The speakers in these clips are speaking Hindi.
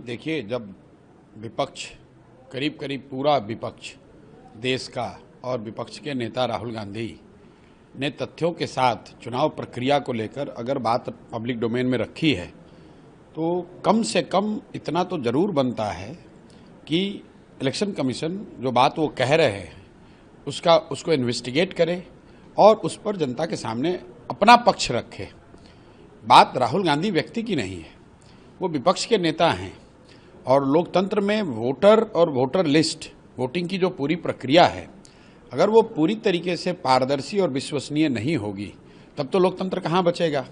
देखिए, जब विपक्ष करीब करीब पूरा विपक्ष देश का और विपक्ष के नेता राहुल गांधी ने तथ्यों के साथ चुनाव प्रक्रिया को लेकर अगर बात पब्लिक डोमेन में रखी है तो कम से कम इतना तो जरूर बनता है कि इलेक्शन कमीशन जो बात वो कह रहे हैं उसको इन्वेस्टिगेट करे और उस पर जनता के सामने अपना पक्ष रखे। बात राहुल गांधी व्यक्ति की नहीं है, वो विपक्ष के नेता हैं और लोकतंत्र में वोटर और वोटर लिस्ट वोटिंग की जो पूरी प्रक्रिया है, अगर वो पूरी तरीके से पारदर्शी और विश्वसनीय नहीं होगी तब तो लोकतंत्र कहाँ बचेगा।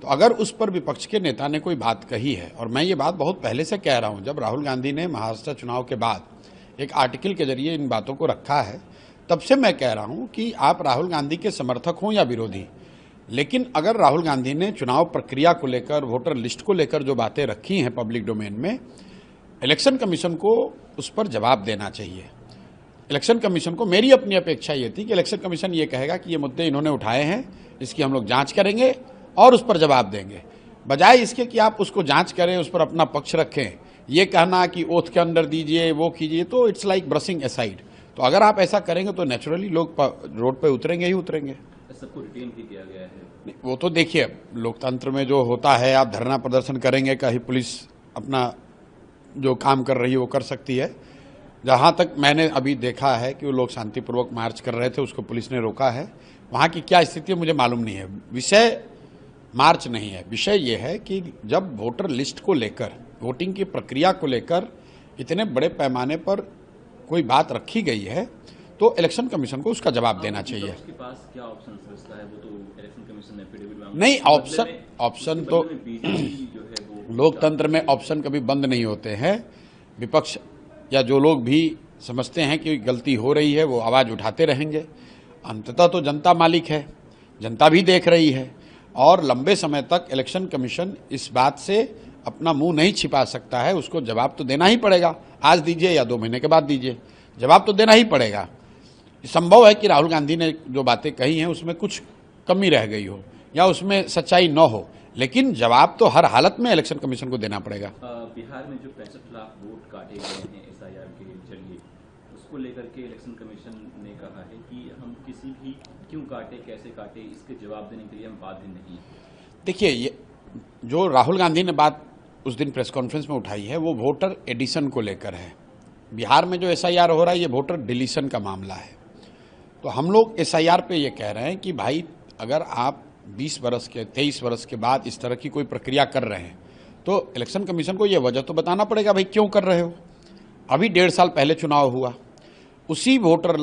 तो अगर उस पर विपक्ष के नेता ने कोई बात कही है, और मैं ये बात बहुत पहले से कह रहा हूँ, जब राहुल गांधी ने महाराष्ट्र चुनाव के बाद एक आर्टिकल के जरिए इन बातों को रखा है, तब से मैं कह रहा हूँ कि आप राहुल गांधी के समर्थक हों या विरोधी, लेकिन अगर राहुल गांधी ने चुनाव प्रक्रिया को लेकर, वोटर लिस्ट को लेकर जो बातें रखी हैं पब्लिक डोमेन में, इलेक्शन कमीशन को उस पर जवाब देना चाहिए। इलेक्शन कमीशन को मेरी अपनी अपेक्षा ये थी कि इलेक्शन कमीशन ये कहेगा कि ये मुद्दे इन्होंने उठाए हैं, इसकी हम लोग जांच करेंगे और उस पर जवाब देंगे, बजाय इसके कि आप उसको जांच करें, उस पर अपना पक्ष रखें। ये कहना कि ओथ के अंदर दीजिए, वो कीजिए, तो इट्स लाइक ब्रशिंग असाइड। तो अगर आप ऐसा करेंगे तो नेचुरली लोग रोड पे उतरेंगे ही उतरेंगे। सबको रिटेन भी किया गया है। वो तो देखिए, लोकतंत्र में जो होता है, आप धरना प्रदर्शन करेंगे, कहीं पुलिस अपना जो काम कर रही है वो कर सकती है। जहाँ तक मैंने अभी देखा है कि वो लोग शांतिपूर्वक मार्च कर रहे थे, उसको पुलिस ने रोका है। वहाँ की क्या स्थिति है मुझे मालूम नहीं है। विषय मार्च नहीं है, विषय ये है कि जब वोटर लिस्ट को लेकर, वोटिंग की प्रक्रिया को लेकर इतने बड़े पैमाने पर कोई बात रखी गई है तो इलेक्शन कमीशन को उसका जवाब देना चाहिए। उसके पास क्या ऑप्शन बचता है? वो तो इलेक्शन कमीशन एफिडेविट मांग नहीं, ऑप्शन तो लोकतंत्र में ऑप्शन कभी बंद नहीं होते हैं। विपक्ष या जो लोग भी समझते हैं कि गलती हो रही है वो आवाज उठाते रहेंगे। अंततः तो जनता मालिक है, जनता भी देख रही है और लंबे समय तक इलेक्शन कमीशन इस बात से अपना मुंह नहीं छिपा सकता है। उसको जवाब तो देना ही पड़ेगा, आज दीजिए या 2 महीने के बाद दीजिए, जवाब तो देना ही पड़ेगा। संभव है कि राहुल गांधी ने जो बातें कही हैं उसमें कुछ कमी रह गई हो या उसमें सच्चाई न हो, लेकिन जवाब तो हर हालत में इलेक्शन कमीशन को देना पड़ेगा। बिहार में जो 65 लाख वोट काटे गए हैं एसआईआर के जरिए, उसको लेकर के इलेक्शन कमीशन ने कहा है कि हम किसी भी क्यों काटे, कैसे काटे, इसके जवाब देने के लिए हम बाध्य नहीं। देखिए, ये जो राहुल गांधी ने बात उस दिन प्रेस कॉन्फ्रेंस में उठाई है वो वोटर एडिशन को लेकर है। बिहार में जो एसआईआर हो रहा है ये वोटर डिलीशन का मामला है। तो हम लोग एसआईआर पे ये कह रहे हैं कि भाई, अगर आप 20 वर्ष के 23 वर्ष के बाद इस तरह की कोई प्रक्रिया कर रहे हैं तो इलेक्शन कमीशन को ये वजह तो बताना पड़ेगा, भाई क्यों कर रहे हो। अभी 1.5 साल पहले चुनाव हुआ, उसी वोटर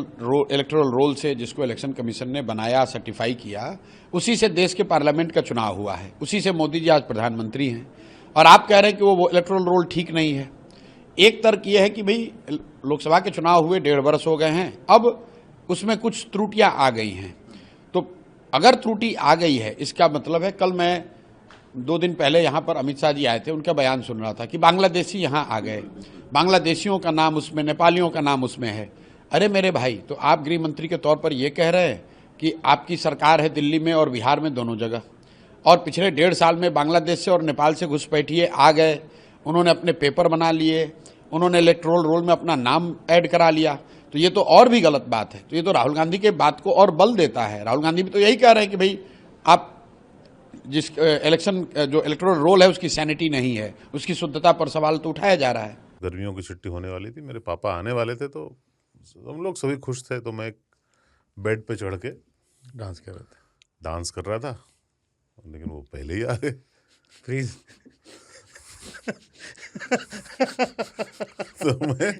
इलेक्टोरल रोल से जिसको इलेक्शन कमीशन ने बनाया, सर्टिफाई किया, उसी से देश के पार्लियामेंट का चुनाव हुआ है, उसी से मोदी जी आज प्रधानमंत्री हैं और आप कह रहे हैं कि वो इलेक्टोरल रोल ठीक नहीं है। एक तर्क यह है कि भाई लोकसभा के चुनाव हुए 1.5 वर्ष हो गए हैं, अब उसमें कुछ त्रुटियां आ गई हैं। तो अगर त्रुटि आ गई है, इसका मतलब है, कल मैं 2 दिन पहले यहाँ पर अमित शाह जी आए थे, उनका बयान सुन रहा था कि बांग्लादेशी यहाँ आ गए, बांग्लादेशियों का नाम उसमें, नेपालियों का नाम उसमें है। अरे मेरे भाई, तो आप गृह मंत्री के तौर पर यह कह रहे हैं कि आपकी सरकार है दिल्ली में और बिहार में दोनों जगह, और पिछले 1.5 साल में बांग्लादेश से और नेपाल से घुसपैठिए आ गए, उन्होंने अपने पेपर बना लिए, उन्होंने इलेक्टोरल रोल में अपना नाम ऐड करा लिया, तो ये तो और भी गलत बात है। तो ये तो राहुल गांधी के बात को और बल देता है। राहुल गांधी भी तो यही कह रहे हैं कि भाई आप जिस इलेक्शन जो इलेक्टोरल रोल है उसकी सैनिटी नहीं है, उसकी शुद्धता पर सवाल तो उठाया जा रहा है। गर्मियों की छुट्टी होने वाली थी, मेरे पापा आने वाले थे, तो हम लोग सभी खुश थे। तो मैं एक बेड पे चढ़ के डांस कर रहा था, लेकिन वो पहले ही आ गए। प्लीज तो मैं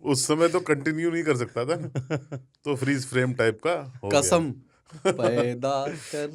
उस समय तो कंटिन्यू नहीं कर सकता था, तो फ्रीज फ्रेम टाइप का हो गया। कसम पैदा कर